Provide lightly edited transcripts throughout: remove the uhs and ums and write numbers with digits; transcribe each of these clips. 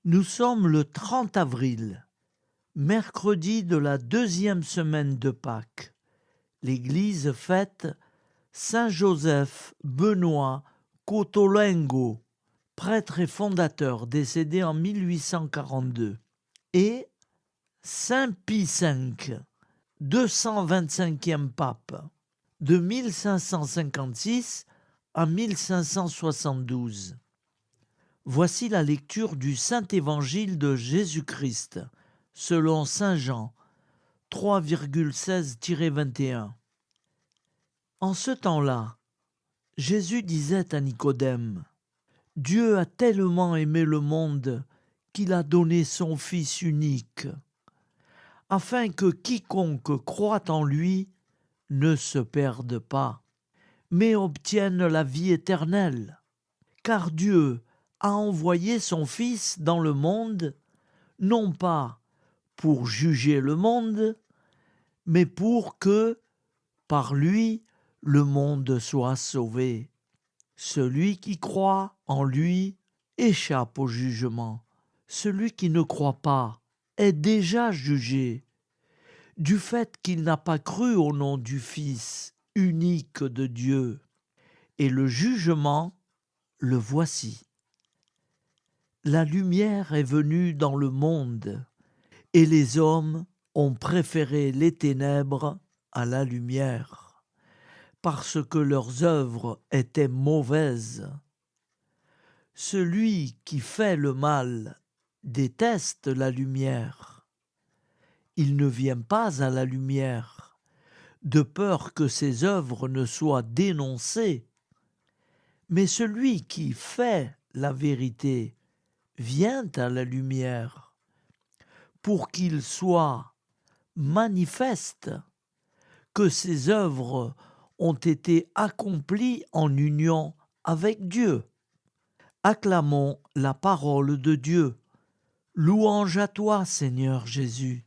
Nous sommes le 30 avril, mercredi de la deuxième semaine de Pâques. L'Église fête Saint Joseph Benoît Cotolengo, prêtre et fondateur décédé en 1842, et Saint Pie V, 225e pape, de 1556 à 1572. Voici la lecture du Saint-Évangile de Jésus-Christ, selon Saint Jean, 3,16-21. En ce temps-là, Jésus disait à Nicodème, « Dieu a tellement aimé le monde qu'il a donné son Fils unique, afin que quiconque croit en lui ne se perde pas, mais obtienne la vie éternelle. Car Dieu a envoyé son Fils dans le monde, non pas pour juger le monde, mais pour que, par lui, le monde soit sauvé. Celui qui croit en lui échappe au jugement. Celui qui ne croit pas est déjà jugé, du fait qu'il n'a pas cru au nom du Fils unique de Dieu. Et le jugement, le voici. La lumière est venue dans le monde, et les hommes ont préféré les ténèbres à la lumière, parce que leurs œuvres étaient mauvaises. Celui qui fait le mal déteste la lumière. Il ne vient pas à la lumière, de peur que ses œuvres ne soient dénoncées. Mais celui qui fait la vérité vient à la lumière, pour qu'il soit manifeste que ses œuvres ont été accomplies en union avec Dieu. Acclamons la parole de Dieu. Louange à toi, Seigneur Jésus.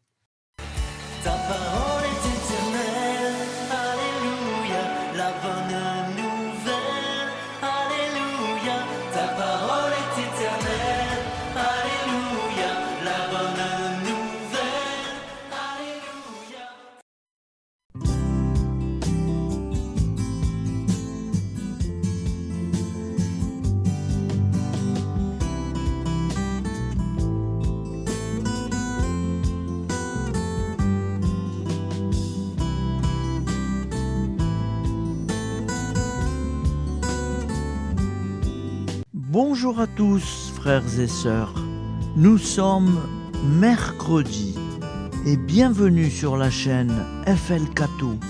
Ta parole est éternelle, alléluia, la bonne nouvelle, alléluia. Ta parole est éternelle, alléluia, la bonne nouvelle, alléluia. Bonjour à tous, frères et sœurs. Nous sommes mercredi et bienvenue sur la chaîne FL Cathou.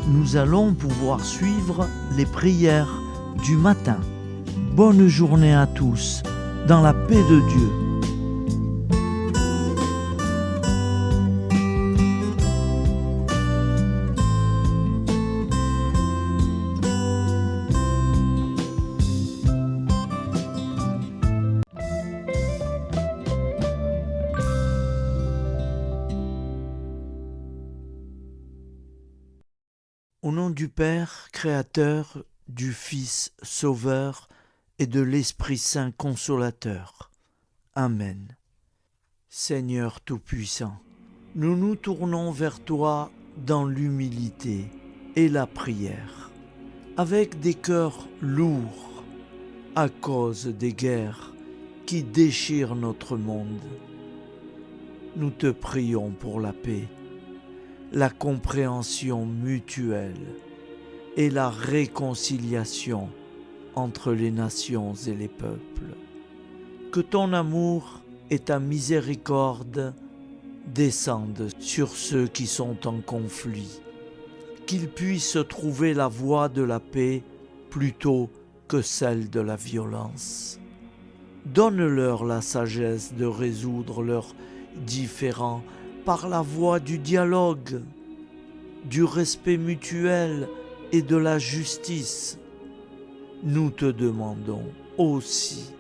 Nous allons pouvoir suivre les prières du matin. Bonne journée à tous, dans la paix de Dieu. Au nom du Père, Créateur, du Fils, Sauveur, et de l'Esprit Saint Consolateur. Amen. Seigneur Tout-Puissant, nous nous tournons vers toi dans l'humilité et la prière, avec des cœurs lourds à cause des guerres qui déchirent notre monde. Nous te prions pour la paix, la compréhension mutuelle et la réconciliation entre les nations et les peuples. Que ton amour et ta miséricorde descendent sur ceux qui sont en conflit, qu'ils puissent trouver la voie de la paix plutôt que celle de la violence. Donne-leur la sagesse de résoudre leurs différends par la voie du dialogue, du respect mutuel et de la justice. Nous te demandons aussi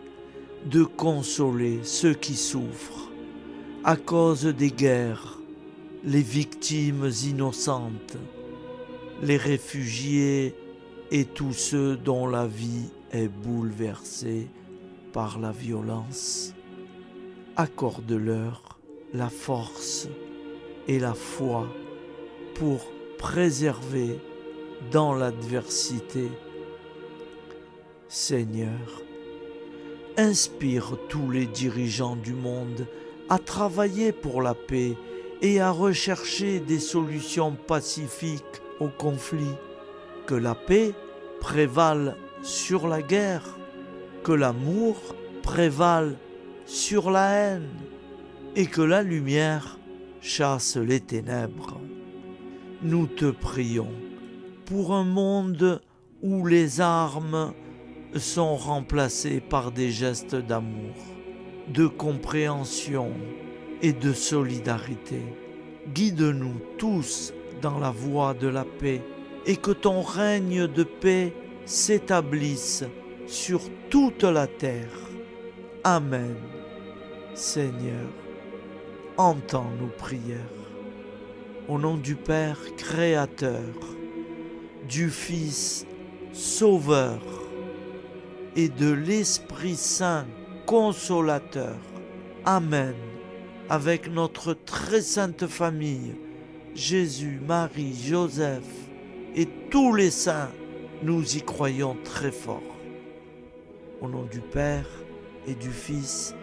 de consoler ceux qui souffrent à cause des guerres, les victimes innocentes, les réfugiés et tous ceux dont la vie est bouleversée par la violence. accorde-leur la force et la foi pour préserver dans l'adversité. Seigneur, inspire tous les dirigeants du monde à travailler pour la paix et à rechercher des solutions pacifiques aux conflits. Que la paix prévale sur la guerre, que l'amour prévale sur la haine et que la lumière chasse les ténèbres. Nous te prions pour un monde où les armes sont remplacées par des gestes d'amour, de compréhension et de solidarité. Guide-nous tous dans la voie de la paix et que ton règne de paix s'établisse sur toute la terre. Amen. Seigneur, entends nos prières. Au nom du Père Créateur, du Fils Sauveur et de l'Esprit Saint Consolateur. Amen. Avec notre très sainte famille, Jésus, Marie, Joseph et tous les saints, nous y croyons très fort. Au nom du Père et du Fils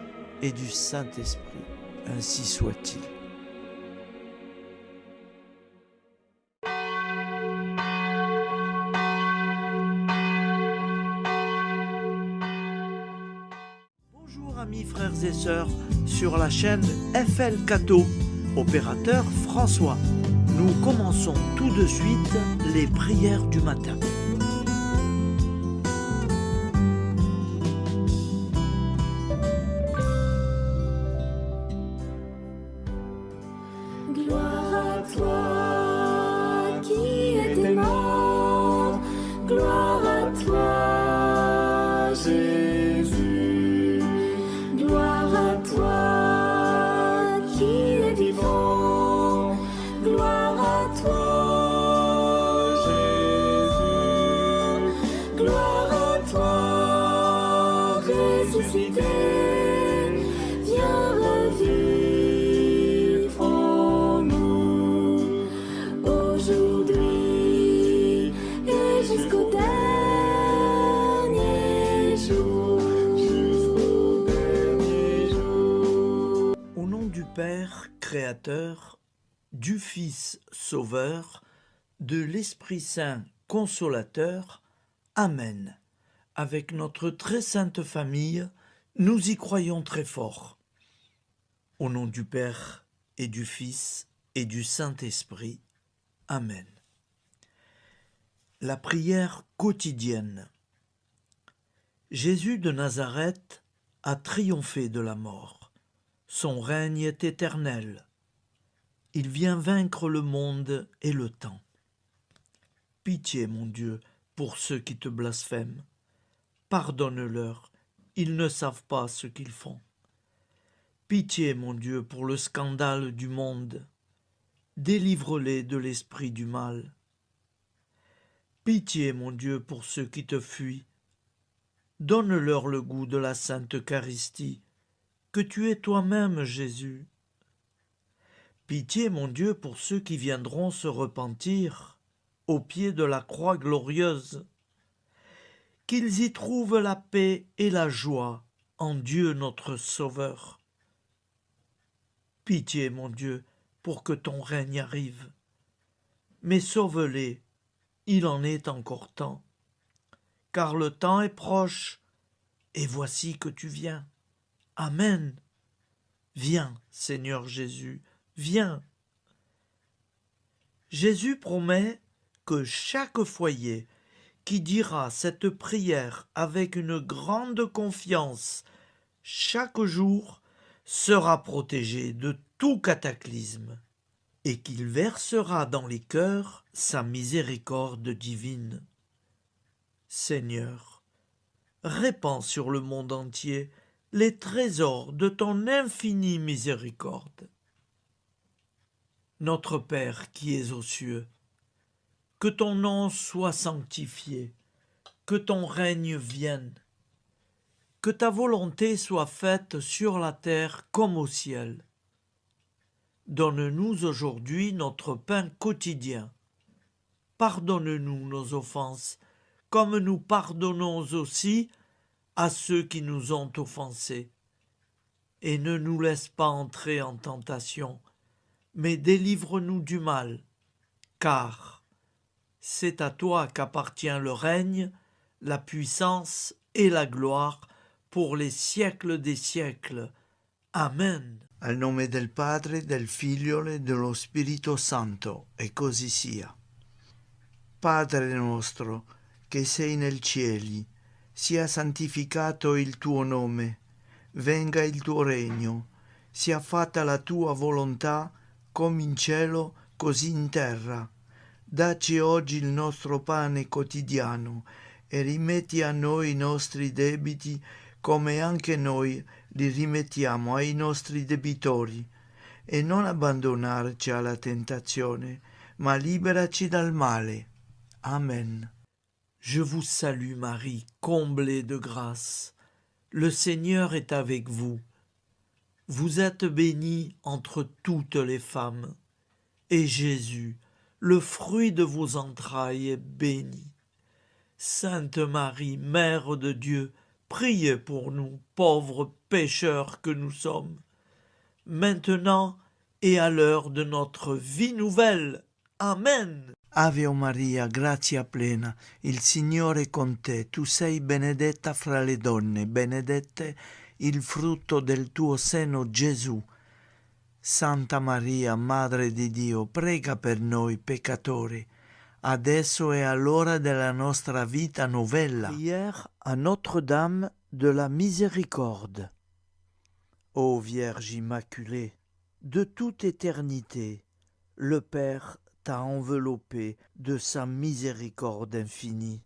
et du Saint-Esprit, ainsi soit-il. Bonjour amis frères et sœurs sur la chaîne FL Cato, opérateur François. Nous commençons tout de suite les prières du matin. Gloire à toi qui étais mort, gloire à toi Jésus, gloire à toi qui es vivant, gloire à toi Jésus, gloire à toi ressuscité, viens revivre en nous aujourd'hui et jusqu'au dernier jour, jusqu'au dernier jour. Au nom du Père Créateur, du Fils Sauveur, de l'Esprit Saint Consolateur. Amen. Avec notre très sainte famille, nous y croyons très fort. Au nom du Père et du Fils et du Saint-Esprit. Amen. La prière quotidienne. Jésus de Nazareth a triomphé de la mort. Son règne est éternel. Il vient vaincre le monde et le temps. Pitié, mon Dieu, pour ceux qui te blasphèment. Pardonne-leur, ils ne savent pas ce qu'ils font. Pitié, mon Dieu, pour le scandale du monde. Délivre-les de l'esprit du mal. Pitié, mon Dieu, pour ceux qui te fuient. Donne-leur le goût de la Sainte Eucharistie, que tu es toi-même, Jésus. Pitié, mon Dieu, pour ceux qui viendront se repentir au pied de la croix glorieuse, qu'ils y trouvent la paix et la joie en Dieu notre Sauveur. Pitié, mon Dieu, pour que ton règne arrive. Mais sauve-les, il en est encore temps, car le temps est proche, et voici que tu viens. Amen. Viens, Seigneur Jésus, viens. Jésus promet que chaque foyer qui dira cette prière avec une grande confiance chaque jour sera protégé de tout cataclysme et qu'il versera dans les cœurs sa miséricorde divine. Seigneur, répands sur le monde entier les trésors de ton infinie miséricorde. Notre Père qui es aux cieux, que ton nom soit sanctifié, que ton règne vienne, Que ta volonté soit faite sur la terre comme au ciel. Donne-nous aujourd'hui notre pain quotidien. Pardonne-nous nos offenses, comme nous pardonnons aussi à ceux qui nous ont offensés. Et ne nous laisse pas entrer en tentation, mais délivre-nous du mal, car c'est à toi qu'appartient le règne, la puissance et la gloire pour les siècles des siècles. Amen. Al nome del Padre, del Figlio e dello Spirito Santo, e così sia. Padre nostro, che sei nel cieli, sia santificato il tuo nome, venga il tuo regno, sia fatta la tua volontà, come in cielo, così in terra. Dacci oggi il nostro pane quotidiano e rimetti a noi i nostri debiti, come anche noi li rimettiamo ai nostri debitori, e non abbandonarci alla tentazione, ma liberaci dal male. Amen. Je vous salue Marie, comblée de grâce. Le Seigneur est avec vous. Vous êtes bénie entre toutes les femmes, et Jésus, le fruit de vos entrailles, est béni. Sainte Marie, Mère de Dieu, priez pour nous, pauvres pécheurs que nous sommes, maintenant et à l'heure de notre vie nouvelle. Amen. Ave Maria, grazia plena, il Signore è con te, tu sei benedetta fra le donne, benedetto il frutto del tuo seno, Gesù. Santa Maria, Madre di Dio, prega per noi peccatori, adesso e all'ora della nostra vita novella. Prière à Notre-Dame de la Miséricorde. Ô Vierge Immaculée, De toute éternité, le Père t'a enveloppé de sa miséricorde infinie.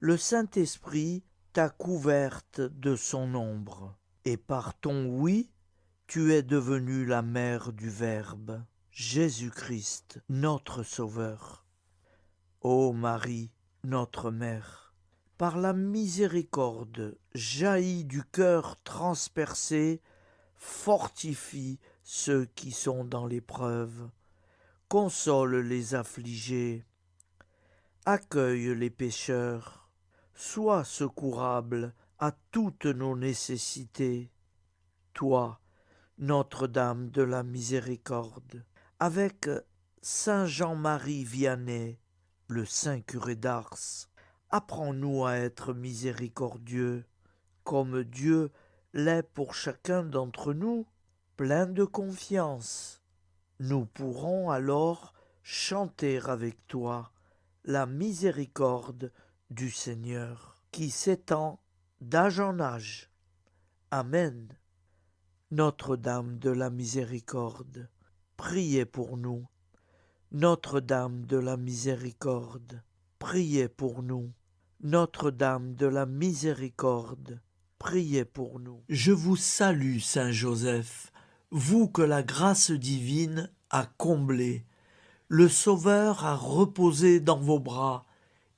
Le Saint-Esprit t'a couverte de son ombre, et par ton oui, tu es devenue la mère du Verbe, Jésus-Christ, notre Sauveur. Ô Marie, notre Mère, par la miséricorde jaillie du cœur transpercé, fortifie ceux qui sont dans l'épreuve, console les affligés, accueille les pécheurs, sois secourable à toutes nos nécessités. Toi, Notre-Dame de la Miséricorde, avec Saint Jean-Marie Vianney, le saint curé d'Ars, apprends-nous à être miséricordieux, comme Dieu l'est pour chacun d'entre nous, plein de confiance. Nous pourrons alors chanter avec toi la miséricorde du Seigneur, qui s'étend d'âge en âge. Amen. Notre-Dame de la Miséricorde, priez pour nous. Notre-Dame de la Miséricorde, priez pour nous. Notre-Dame de la Miséricorde, priez pour nous. Je vous salue, Saint Joseph, vous que la grâce divine a comblé. Le Sauveur a reposé dans vos bras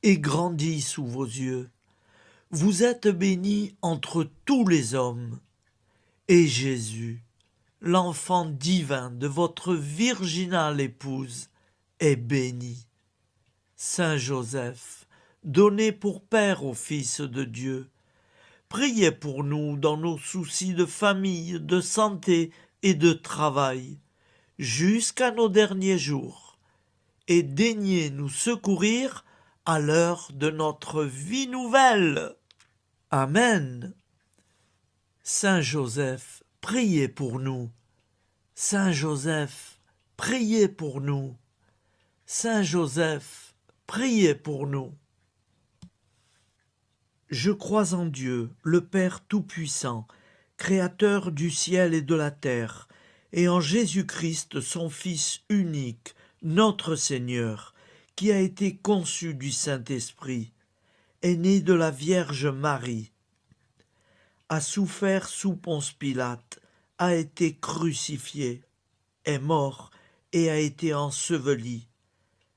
et grandi sous vos yeux. Vous êtes béni entre tous les hommes. Et Jésus, l'enfant divin de votre virginale épouse, est béni. Saint Joseph, donné pour Père au Fils de Dieu, priez pour nous dans nos soucis de famille, de santé et de travail, jusqu'à nos derniers jours, et daignez nous secourir à l'heure de notre vie nouvelle. Amen. Saint Joseph, priez pour nous. Saint Joseph, priez pour nous. Saint Joseph, priez pour nous. Je crois en Dieu, le Père Tout-Puissant, Créateur du ciel et de la terre, et en Jésus-Christ, son Fils unique, notre Seigneur, qui a été conçu du Saint-Esprit, est né de la Vierge Marie, a souffert sous Ponce Pilate, a été crucifié, est mort et a été enseveli,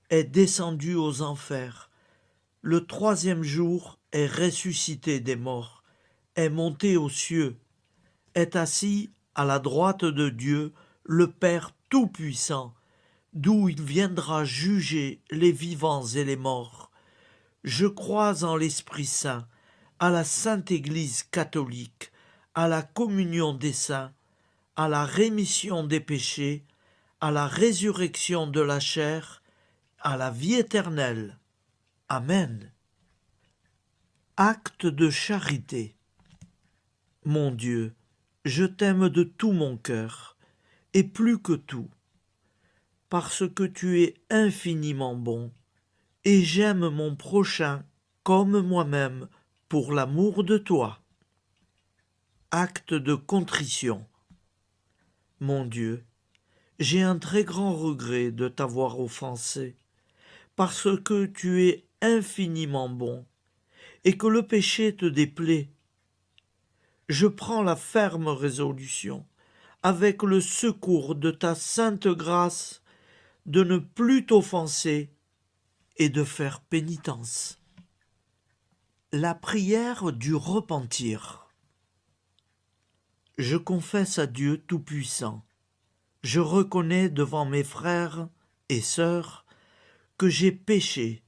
est descendu aux enfers, le troisième jour est ressuscité des morts, est monté aux cieux, est assis à la droite de Dieu, le Père Tout-Puissant, d'où il viendra juger les vivants et les morts. Je crois en l'Esprit Saint, à la Sainte Église catholique, à la communion des saints, à la rémission des péchés, à la résurrection de la chair, à la vie éternelle. Amen. Acte de charité. Mon Dieu, je t'aime de tout mon cœur, et plus que tout, parce que tu es infiniment bon, et j'aime mon prochain comme moi-même pour l'amour de toi. Acte de contrition. Mon Dieu, j'ai un très grand regret de t'avoir offensé, parce que tu es infiniment bon, et que le péché te déplaît. Je prends la ferme résolution, avec le secours de ta sainte grâce, de ne plus t'offenser et de faire pénitence. La prière du repentir. Je confesse à Dieu Tout-Puissant, je reconnais devant mes frères et sœurs que j'ai péché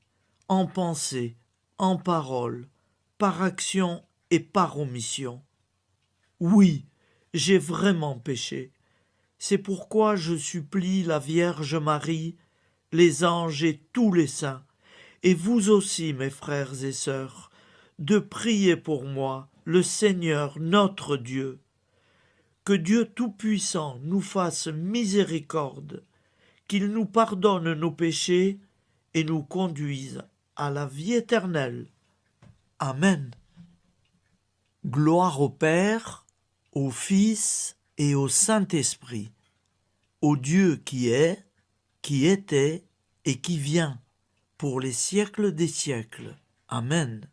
en pensée, en parole, par action et par omission. Oui, j'ai vraiment péché. C'est pourquoi je supplie la Vierge Marie, les anges et tous les saints, et vous aussi, mes frères et sœurs, de prier pour moi, le Seigneur notre Dieu. Que Dieu Tout-Puissant nous fasse miséricorde, qu'il nous pardonne nos péchés et nous conduise à la vie éternelle. Amen. Gloire au Père, au Fils et au Saint-Esprit, au Dieu qui est, qui était et qui vient, pour les siècles des siècles. Amen.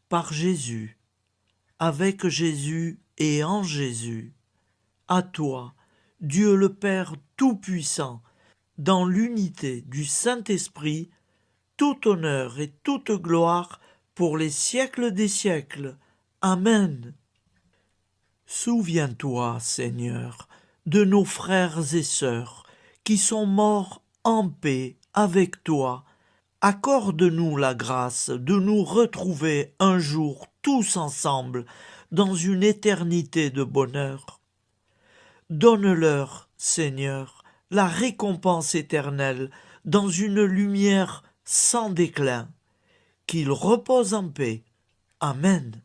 Par Jésus, avec Jésus et en Jésus, à toi, Dieu le Père Tout-Puissant, dans l'unité du Saint-Esprit, tout honneur et toute gloire pour les siècles des siècles. Amen. Souviens-toi, Seigneur, de nos frères et sœurs qui sont morts en paix avec toi. Accorde-nous la grâce de nous retrouver un jour tous ensemble dans une éternité de bonheur. Donne-leur, Seigneur, la récompense éternelle dans une lumière sans déclin. Qu'ils reposent en paix. Amen.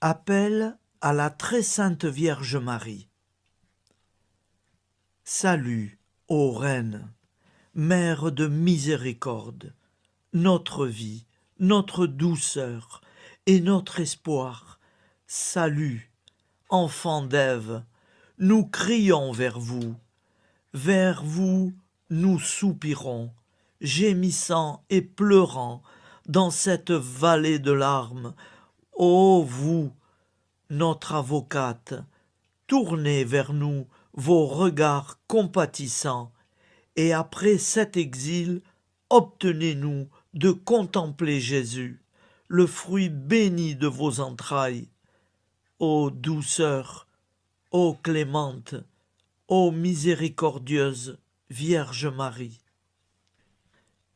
Appel à la très sainte Vierge Marie. Salut, ô Reine, Mère de miséricorde, notre vie, notre douceur et notre espoir. Salut, enfant d'Ève, nous crions vers vous. Vers vous, nous soupirons, gémissant et pleurant dans cette vallée de larmes. Ô vous, notre avocate, tournez vers nous vos regards compatissants, et après cet exil, obtenez-nous de contempler Jésus, le fruit béni de vos entrailles. Ô douceur, ô clémente, ô miséricordieuse Vierge Marie.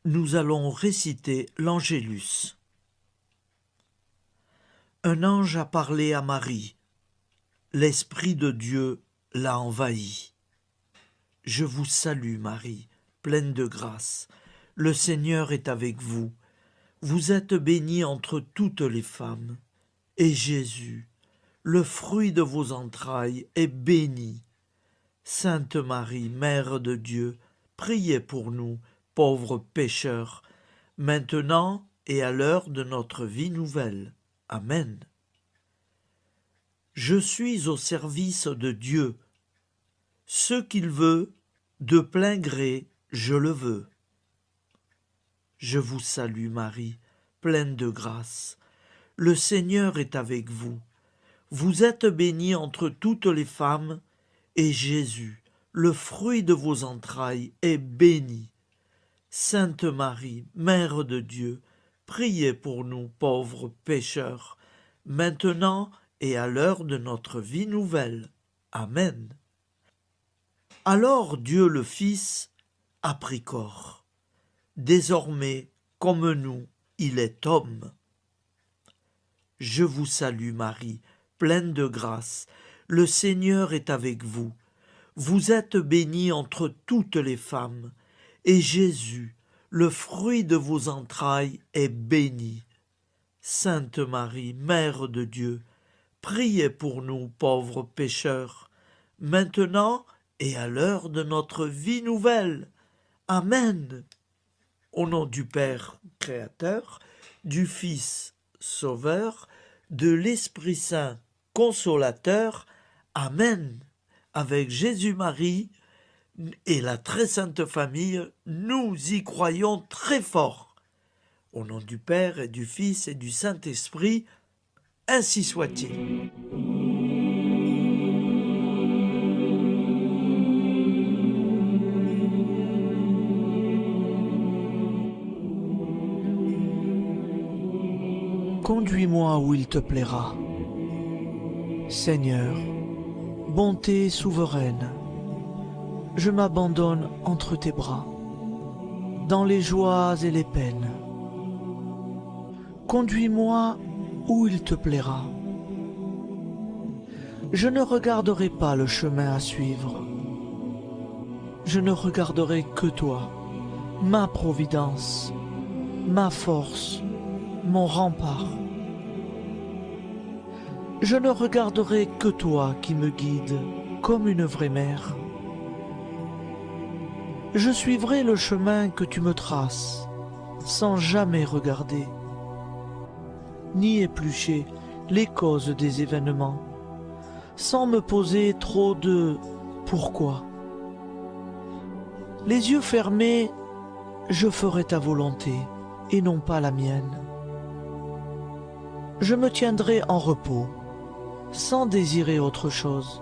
Nous allons réciter l'Angélus. Un ange a parlé à Marie. L'Esprit de Dieu l'a envahie. Je vous salue, Marie, pleine de grâce. Le Seigneur est avec vous. Vous êtes bénie entre toutes les femmes. Et Jésus, le fruit de vos entrailles, est béni. Sainte Marie, Mère de Dieu, priez pour nous, pauvres pécheurs, maintenant et à l'heure de notre vie nouvelle. Amen. Je suis au service de Dieu. Ce qu'il veut, de plein gré, je le veux. Je vous salue Marie, pleine de grâce. Le Seigneur est avec vous. Vous êtes bénie entre toutes les femmes, et Jésus, le fruit de vos entrailles, est béni. Sainte Marie, Mère de Dieu, priez pour nous pauvres pécheurs, maintenant et à l'heure de notre vie nouvelle. Amen. Alors Dieu le Fils a pris corps. Désormais, comme nous, il est homme. Je vous salue Marie, pleine de grâce. Le Seigneur est avec vous. Vous êtes bénie entre toutes les femmes, et Jésus, le fruit de vos entrailles, est béni. Sainte Marie, Mère de Dieu, priez pour nous pauvres pécheurs, maintenant et à l'heure de notre vie nouvelle. Amen. Au nom du Père Créateur, du Fils Sauveur, de l'Esprit Saint Consolateur. Amen. Avec Jésus-Marie et la très sainte famille, nous y croyons très fort. Au nom du Père et du Fils et du Saint-Esprit, ainsi soit-il. Conduis-moi où il te plaira. Seigneur, bonté souveraine, je m'abandonne entre tes bras, dans les joies et les peines. Conduis-moi où il te plaira. Je ne regarderai pas le chemin à suivre. Je ne regarderai que toi, ma providence, ma force, mon rempart. Je ne regarderai que toi qui me guides comme une vraie mère. Je suivrai le chemin que tu me traces, sans jamais regarder, ni éplucher les causes des événements, sans me poser trop de « pourquoi ». Les yeux fermés, je ferai ta volonté et non pas la mienne. Je me tiendrai en repos, sans désirer autre chose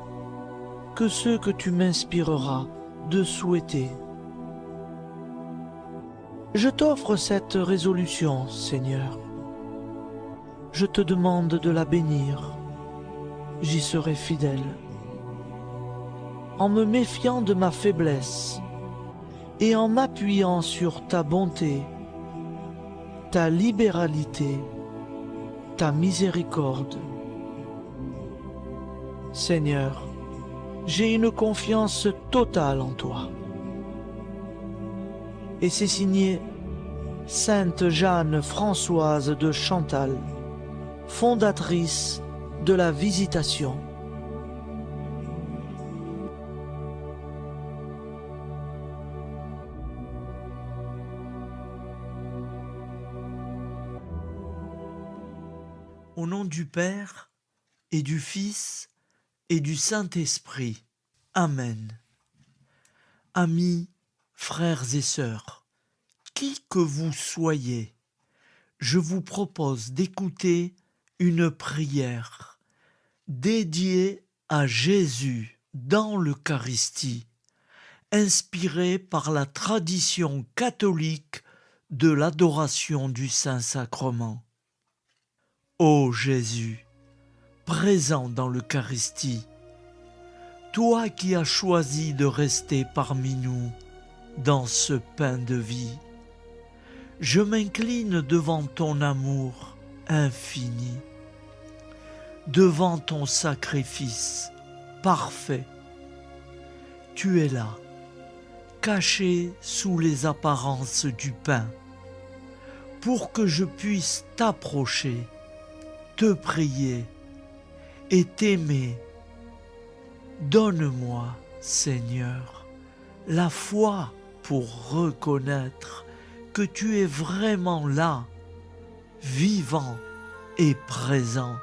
que ce que tu m'inspireras de souhaiter. Je t'offre cette résolution, Seigneur. Je te demande de la bénir. J'y serai fidèle. En me méfiant de ma faiblesse et en m'appuyant sur ta bonté, ta libéralité, ta miséricorde. Seigneur, j'ai une confiance totale en toi. Et c'est signé Sainte Jeanne Françoise de Chantal, fondatrice de la Visitation. Au nom du Père et du Fils et du Saint-Esprit. Amen. Amis, frères et sœurs, qui que vous soyez, je vous propose d'écouter une prière dédiée à Jésus dans l'Eucharistie, inspirée par la tradition catholique de l'adoration du Saint-Sacrement. Ô Jésus, présent dans l'Eucharistie, toi qui as choisi de rester parmi nous dans ce pain de vie, je m'incline devant ton amour infini, devant ton sacrifice parfait. Tu es là, caché sous les apparences du pain, pour que je puisse t'approcher, te prier et t'aimer. Donne-moi, Seigneur, la foi pour reconnaître que tu es vraiment là, vivant et présent.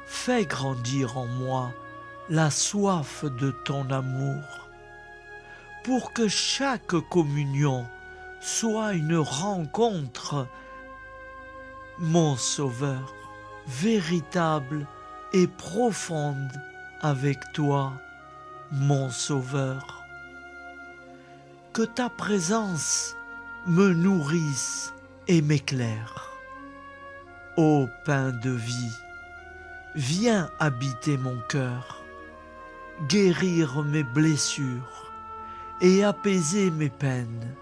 Fais grandir en moi la soif de ton amour, pour que chaque communion soit une rencontre, mon Sauveur, véritable et profonde avec toi, mon Sauveur. Que ta présence me nourrisse et m'éclaire. Ô pain de vie, viens habiter mon cœur, guérir mes blessures et apaiser mes peines.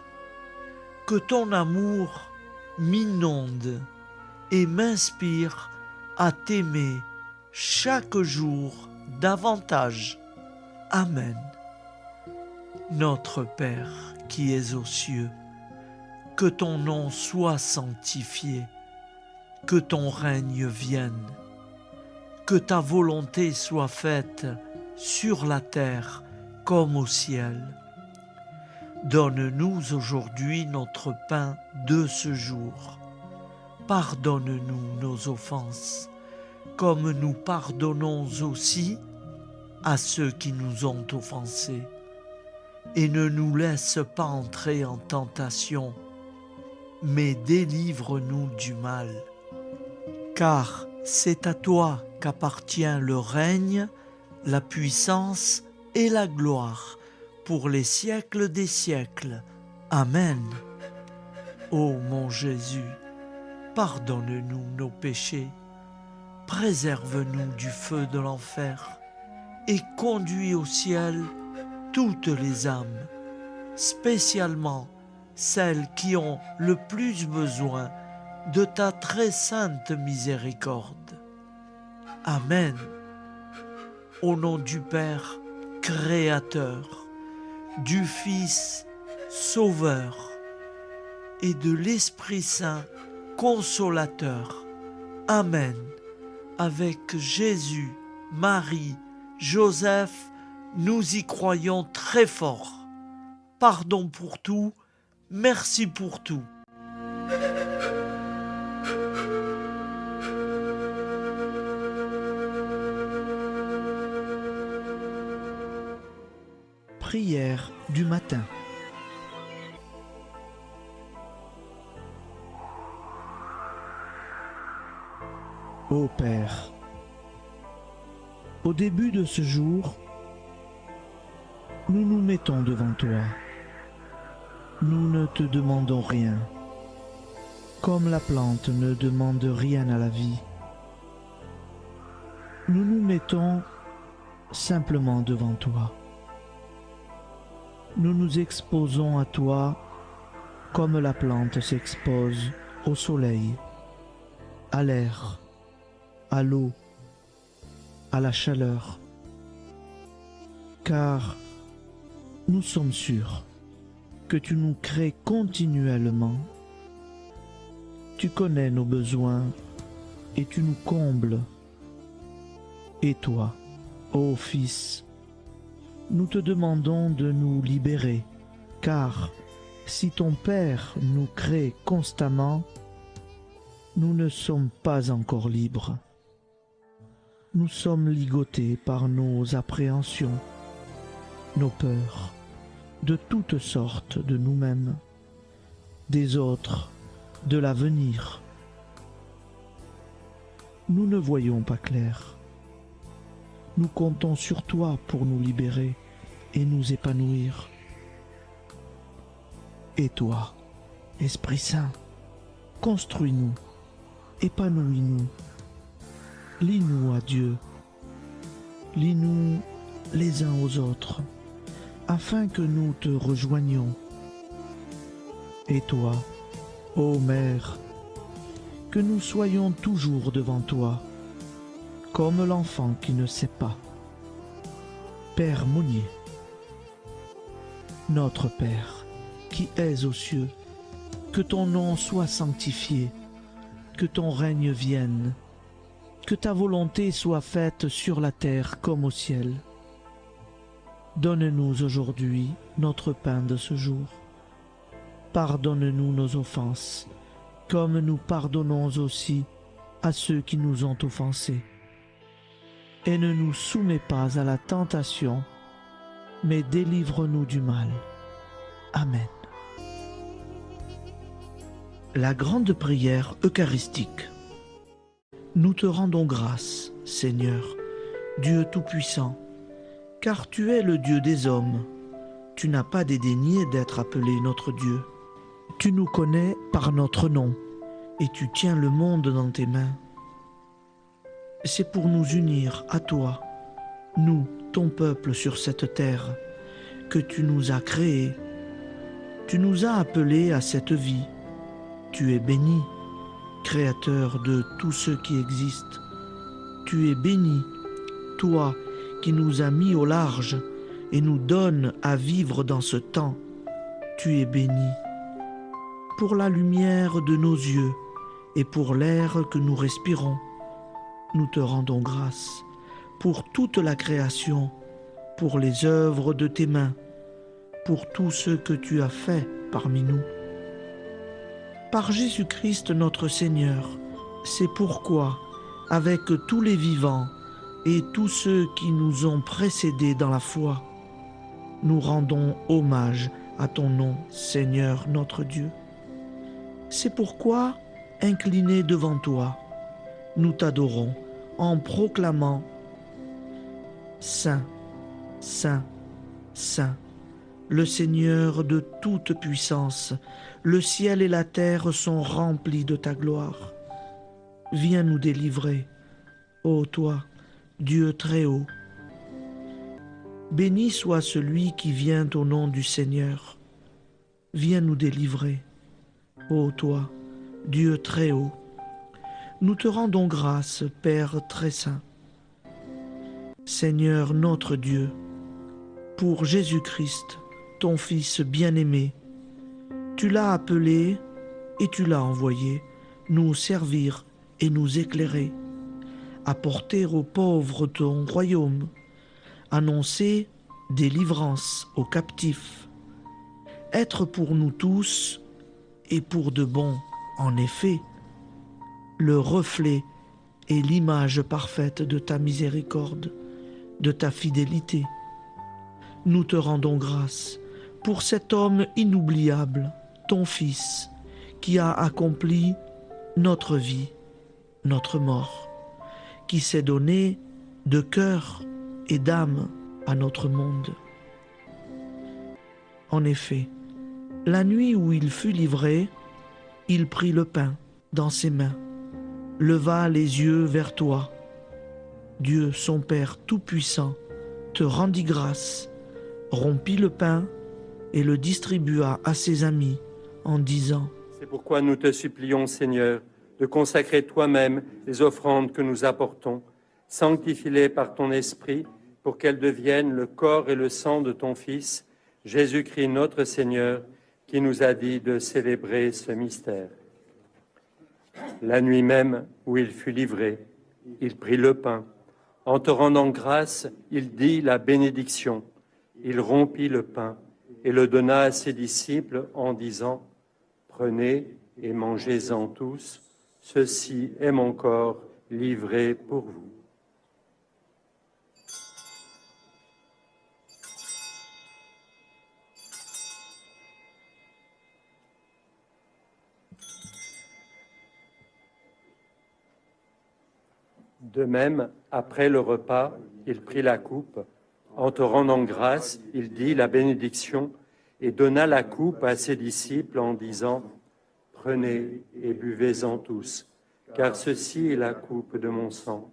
Que ton amour m'inonde et m'inspire à t'aimer chaque jour davantage. Amen. Notre Père qui es aux cieux, que ton nom soit sanctifié, que ton règne vienne, que ta volonté soit faite sur la terre comme au ciel. Donne-nous aujourd'hui notre pain de ce jour. Pardonne-nous nos offenses, comme nous pardonnons aussi à ceux qui nous ont offensés. Et ne nous laisse pas entrer en tentation, mais délivre-nous du mal. Car c'est à toi qu'appartient le règne, la puissance et la gloire pour les siècles des siècles. Amen. Ô mon Jésus, pardonne-nous nos péchés, préserve-nous du feu de l'enfer et conduis au ciel toutes les âmes, spécialement celles qui ont le plus besoin de ta très sainte miséricorde. Amen. Au nom du Père Créateur, du Fils Sauveur et de l'Esprit Saint Consolateur. Amen. Avec Jésus, Marie, Joseph, nous y croyons très fort. Pardon pour tout, merci pour tout. Prière du matin. Ô Père, au début de ce jour, nous nous mettons devant toi. Nous ne te demandons rien, comme la plante ne demande rien à la vie. Nous nous mettons simplement devant toi. Nous nous exposons à toi comme la plante s'expose au soleil, à l'air, à l'eau, à la chaleur, car nous sommes sûrs que tu nous crées continuellement. Tu connais nos besoins et tu nous combles. Et toi, ô Fils, nous te demandons de nous libérer, car si ton Père nous crée constamment, nous ne sommes pas encore libres. Nous sommes ligotés par nos appréhensions, nos peurs, de toutes sortes de nous-mêmes, des autres, de l'avenir. Nous ne voyons pas clair. Nous comptons sur toi pour nous libérer et nous épanouir. Et toi, Esprit Saint, construis-nous, épanouis-nous, lie-nous à Dieu, lie-nous les uns aux autres, afin que nous te rejoignions. Et toi, ô Mère, que nous soyons toujours devant toi, comme l'enfant qui ne sait pas. Père Monnier, notre Père, qui es aux cieux, que ton nom soit sanctifié, que ton règne vienne, que ta volonté soit faite sur la terre comme au ciel. Donne-nous aujourd'hui notre pain de ce jour. Pardonne-nous nos offenses, comme nous pardonnons aussi à ceux qui nous ont offensés. Et ne nous soumets pas à la tentation, mais délivre-nous du mal. Amen. La grande prière eucharistique. Nous te rendons grâce, Seigneur, Dieu Tout-Puissant, car tu es le Dieu des hommes. Tu n'as pas dédaigné d'être appelé notre Dieu. Tu nous connais par notre nom, et tu tiens le monde dans tes mains. C'est pour nous unir à toi, nous, ton peuple sur cette terre, que tu nous as créés. Tu nous as appelés à cette vie. Tu es béni, Créateur de tout ce qui existe. Tu es béni, toi qui nous as mis au large et nous donnes à vivre dans ce temps. Tu es béni. Pour la lumière de nos yeux et pour l'air que nous respirons, nous te rendons grâce. Pour toute la création, pour les œuvres de tes mains, pour tout ce que tu as fait parmi nous. Par Jésus-Christ notre Seigneur, c'est pourquoi, avec tous les vivants et tous ceux qui nous ont précédés dans la foi, nous rendons hommage à ton nom, Seigneur notre Dieu. C'est pourquoi, inclinés devant toi, nous t'adorons en proclamant « Saint, Saint, Saint ». Le Seigneur de toute puissance, le ciel et la terre sont remplis de ta gloire. Viens nous délivrer, ô toi, Dieu très haut. Béni soit celui qui vient au nom du Seigneur. Viens nous délivrer, ô toi, Dieu très haut. Nous te rendons grâce, Père très saint. Seigneur notre Dieu, pour Jésus-Christ, ton Fils bien-aimé, tu l'as appelé et tu l'as envoyé nous servir et nous éclairer, apporter aux pauvres ton royaume, annoncer délivrance aux captifs, être pour nous tous et pour de bon, en effet, le reflet et l'image parfaite de ta miséricorde, de ta fidélité. Nous te rendons grâce pour cet homme inoubliable, ton Fils, qui a accompli notre vie, notre mort, qui s'est donné de cœur et d'âme à notre monde. En effet, la nuit où il fut livré, il prit le pain dans ses mains, leva les yeux vers toi. Dieu, son Père tout-puissant, te rendit grâce, rompit le pain et le distribua à ses amis en disant : C'est pourquoi nous te supplions, Seigneur, de consacrer toi-même les offrandes que nous apportons. Sanctifie-les par ton Esprit pour qu'elles deviennent le corps et le sang de ton Fils, Jésus-Christ notre Seigneur, qui nous a dit de célébrer ce mystère. La nuit même où il fut livré, il prit le pain. En te rendant grâce, il dit la bénédiction. Il rompit le pain et le donna à ses disciples en disant : Prenez et mangez-en tous, ceci est mon corps livré pour vous. De même, après le repas, il prit la coupe. En te rendant grâce, il dit la bénédiction et donna la coupe à ses disciples en disant : Prenez et buvez-en tous, car ceci est la coupe de mon sang,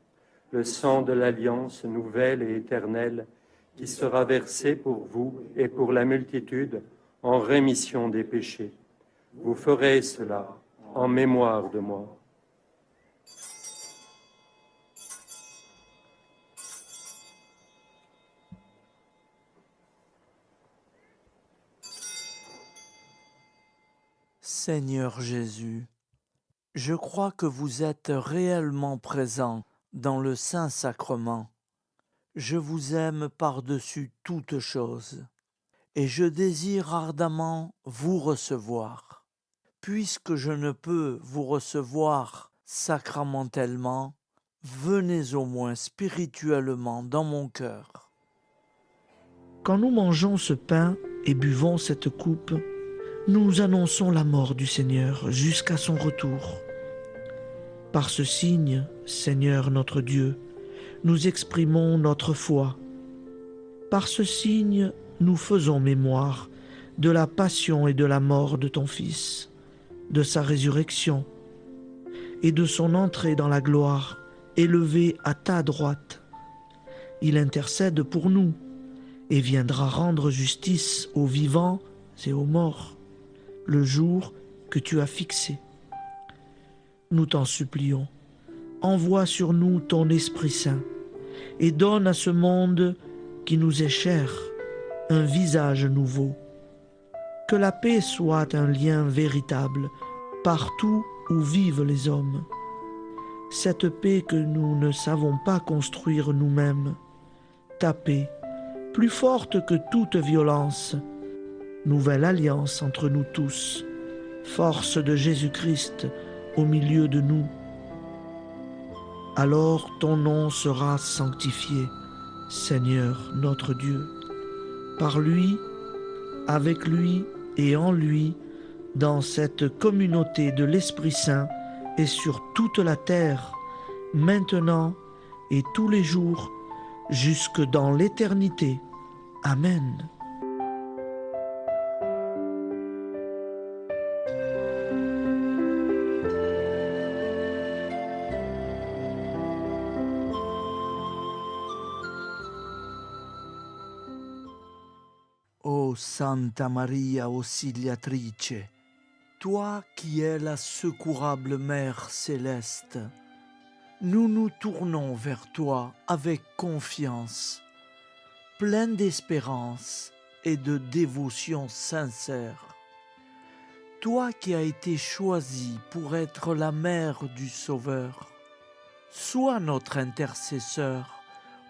le sang de l'alliance nouvelle et éternelle, qui sera versé pour vous et pour la multitude en rémission des péchés. Vous ferez cela en mémoire de moi. Seigneur Jésus, je crois que vous êtes réellement présent dans le Saint-Sacrement. Je vous aime par-dessus toute chose et je désire ardemment vous recevoir. Puisque je ne peux vous recevoir sacramentellement, venez au moins spirituellement dans mon cœur. Quand nous mangeons ce pain et buvons cette coupe, nous annonçons la mort du Seigneur jusqu'à son retour. Par ce signe, Seigneur notre Dieu, nous exprimons notre foi. Par ce signe, nous faisons mémoire de la passion et de la mort de ton Fils, de sa résurrection et de son entrée dans la gloire, élevé à ta droite. Il intercède pour nous et viendra rendre justice aux vivants et aux morts, le jour que tu as fixé. Nous t'en supplions, envoie sur nous ton Esprit Saint et donne à ce monde qui nous est cher un visage nouveau. Que la paix soit un lien véritable partout où vivent les hommes. Cette paix que nous ne savons pas construire nous-mêmes. Ta paix, plus forte que toute violence. Nouvelle alliance entre nous tous. Force de Jésus-Christ au milieu de nous. Alors ton nom sera sanctifié, Seigneur notre Dieu. Par lui, avec lui et en lui, dans cette communauté de l'Esprit Saint et sur toute la terre, maintenant et tous les jours, jusque dans l'éternité. Amen. Ô Santa Maria Auxiliatrice, toi qui es la secourable Mère céleste, nous nous tournons vers toi avec confiance, plein d'espérance et de dévotion sincère. Toi qui as été choisie pour être la mère du Sauveur, sois notre intercesseur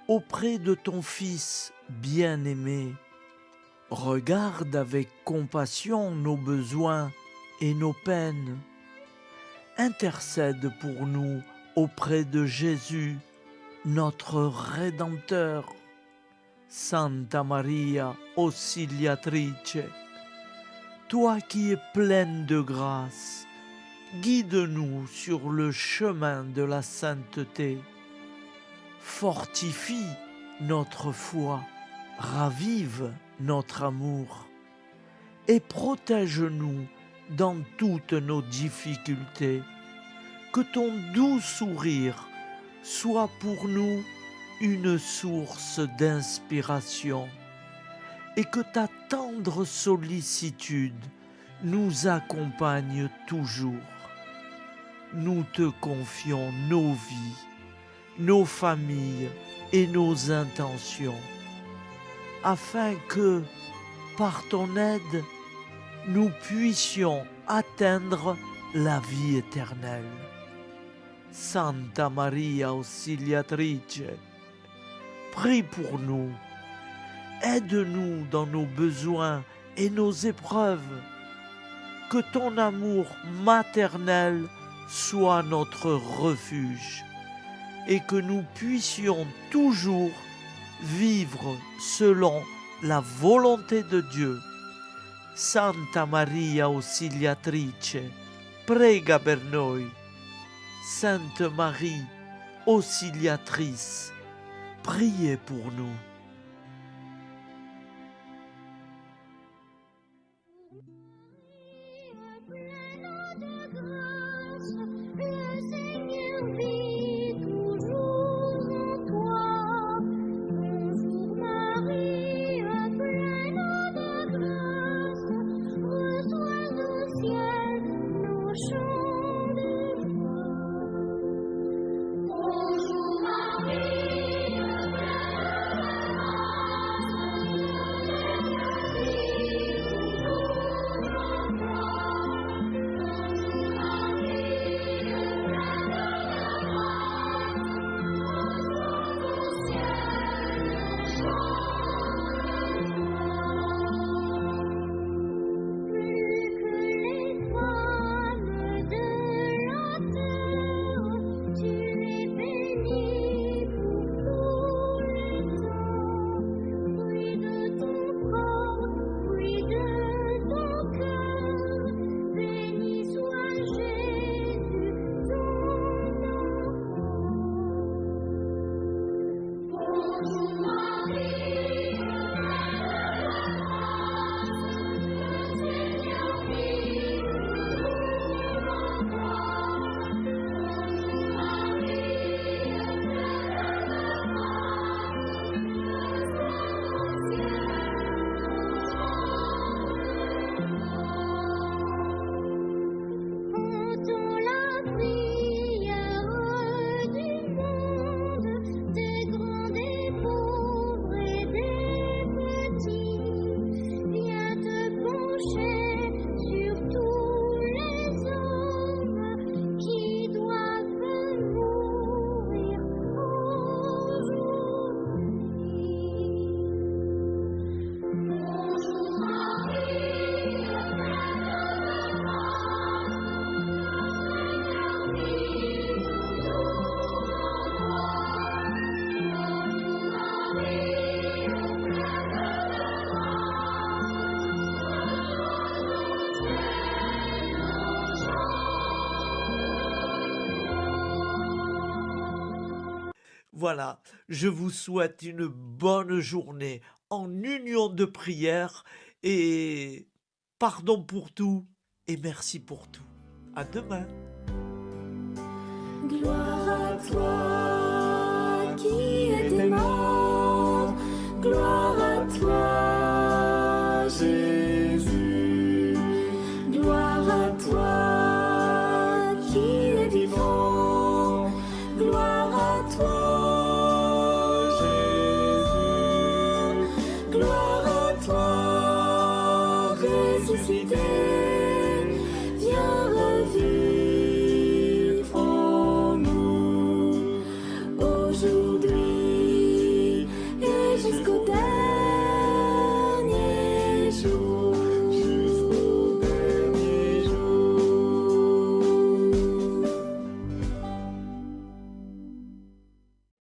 auprès de ton Fils bien-aimé. Regarde avec compassion nos besoins et nos peines. Intercède pour nous auprès de Jésus, notre Rédempteur. Santa Maria Auxiliatrice, toi qui es pleine de grâce, guide-nous sur le chemin de la sainteté. Fortifie notre foi, ravive notre amour et protège-nous dans toutes nos difficultés. Que ton doux sourire soit pour nous une source d'inspiration et que ta tendre sollicitude nous accompagne toujours. Nous te confions nos vies, nos familles et nos intentions, afin que, par ton aide, nous puissions atteindre la vie éternelle. Santa Maria Auxiliatrice, prie pour nous, aide-nous dans nos besoins et nos épreuves, que ton amour maternel soit notre refuge et que nous puissions toujours vivre selon la volonté de Dieu. Santa Maria Auxiliatrice, prega per noi. Sainte Marie, Auxiliatrice, priez pour nous. Voilà, je vous souhaite une bonne journée en union de prière et pardon pour tout et merci pour tout. À demain. Gloire à toi qui es mort, gloire à toi Jésus, gloire à toi qui es vivant, gloire à toi Jésus, gloire à toi ressuscité.